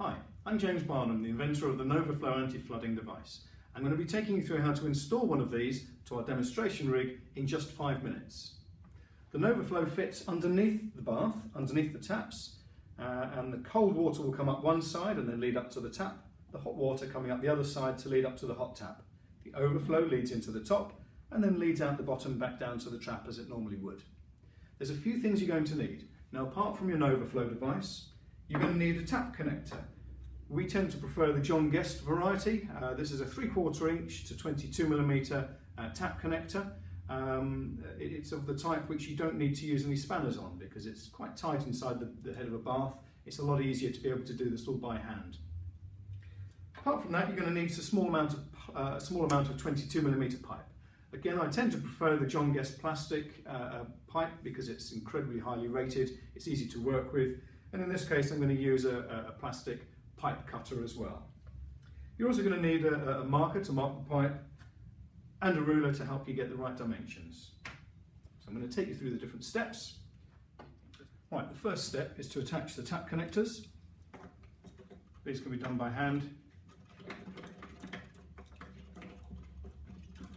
Hi, I'm James Barnum, the inventor of the Nova-Flo anti-flooding device. I'm going to be taking you through how to install one of these to our demonstration rig in just 5 minutes. The Nova-Flo fits underneath the bath, underneath the taps, and the cold water will come up one side and then lead up to the tap, the hot water coming up the other side to lead up to the hot tap. The overflow leads into the top and then leads out the bottom back down to the trap as it normally would. There's a few things you're going to need. Now, apart from your Nova-Flo device, you're going to need a tap connector. We tend to prefer the John Guest variety. This is a 3/4 inch to 22mm tap connector. It's of the type which you don't need to use any spanners on because it's quite tight inside the head of a bath. It's a lot easier to be able to do this all by hand. Apart from that, you're going to need a small amount of 22mm pipe. Again, I tend to prefer the John Guest plastic pipe because it's incredibly highly rated, it's easy to work with, and in this case I'm going to use a plastic pipe cutter as well. You're also going to need a marker to mark the pipe and a ruler to help you get the right dimensions. So I'm going to take you through the different steps. Right, the first step is to attach the tap connectors. These can be done by hand.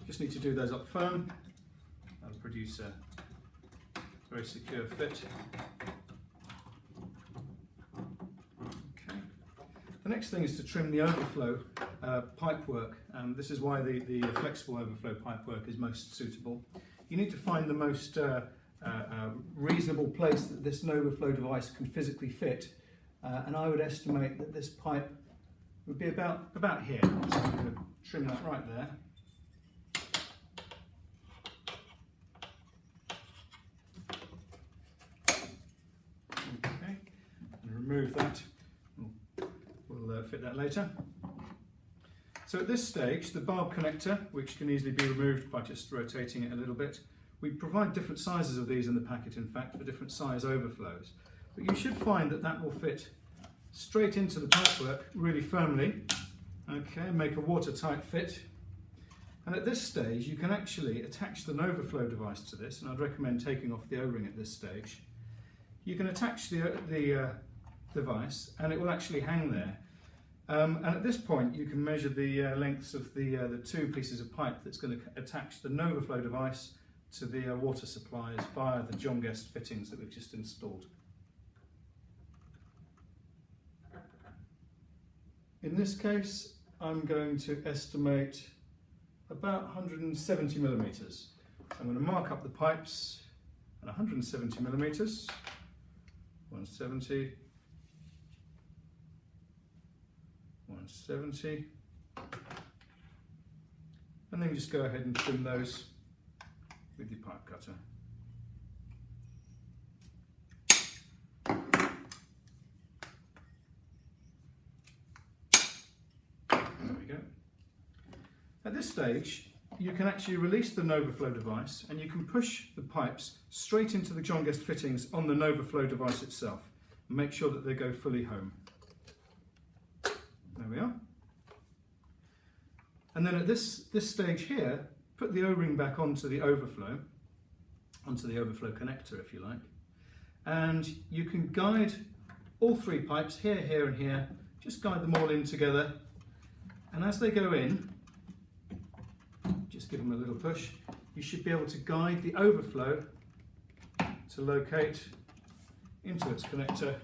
Just need to do those up firm. That'll produce a very secure fit. Okay. The next thing is to trim the overflow pipework. This is why the flexible overflow pipework is most suitable. You need to find the most reasonable place that this Nova-Flo device can physically fit, and I would estimate that this pipe would be about here. So I'm going to trim that right there. Okay, and remove that. We'll fit that later. So at this stage, the barb connector, which can easily be removed by just rotating it a little bit, we provide different sizes of these in the packet, in fact, for different size overflows. But you should find that that will fit straight into the pipework really firmly. Okay, make a watertight fit. And at this stage, you can actually attach the Nova-Flo device to this, and I'd recommend taking off the O-ring at this stage. You can attach the device, and it will actually hang there. And at this point, you can measure the lengths of the two pieces of pipe that's going to attach the Nova-Flo device to the water supplies via the John Guest fittings that we've just installed. In this case, I'm going to estimate about 170mm. So I'm going to mark up the pipes at 170mm, 170, 170, and then just go ahead and trim those with your pipe cutter. There we go. At this stage, you can actually release the Nova-Flo device and you can push the pipes straight into the John Guest fittings on the Nova-Flo device itself and make sure that they go fully home. There we are. And then at this stage here, put the O-ring back onto the overflow connector if you like, and you can guide all three pipes, here, here and here, just guide them all in together, and as they go in, just give them a little push, you should be able to guide the overflow to locate into its connector,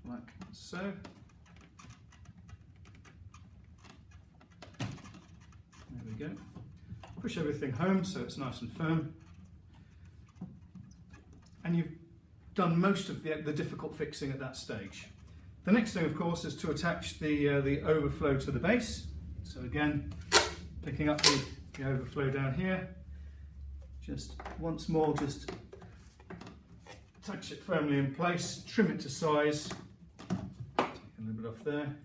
like so. There we go. Push everything home so it's nice and firm. And you've done most of the difficult fixing at that stage. The next thing, of course, is to attach the overflow to the base. So again, picking up the overflow down here, just once more, just attach it firmly in place, trim it to size, take a little bit off there.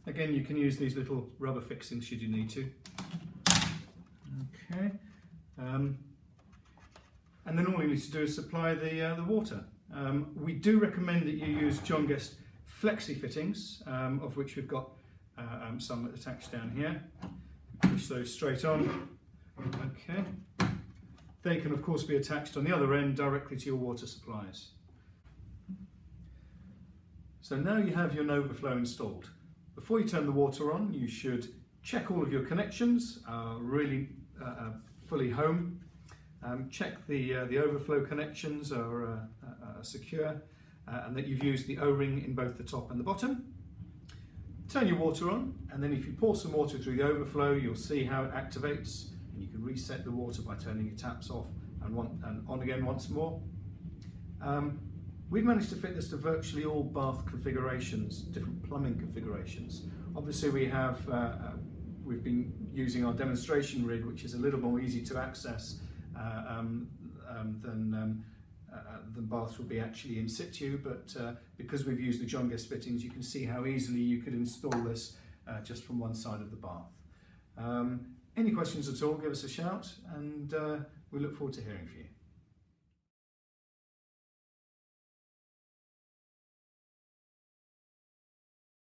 Again, you can use these little rubber fixings should you need to. Okay. And then all you need to do is supply the water. We do recommend that you use John Guest flexi fittings, of which we've got some attached down here. push those straight on. Okay. They can of course be attached on the other end directly to your water supplies. So now you have your Nova-Flo installed. Before you turn the water on, you should check all of your connections are really fully home. Check the overflow connections are secure and that you've used the O-ring in both the top and the bottom. Turn your water on, and then if you pour some water through the overflow, you'll see how it activates, and you can reset the water by turning your taps off and on again once more. We've managed to fit this to virtually all bath configurations, different plumbing configurations. Obviously we've been using our demonstration rig, which is a little more easy to access than baths would be actually in situ, but because we've used the John Guest fittings, you can see how easily you could install this just from one side of the bath. Any questions at all, give us a shout, and we look forward to hearing from you.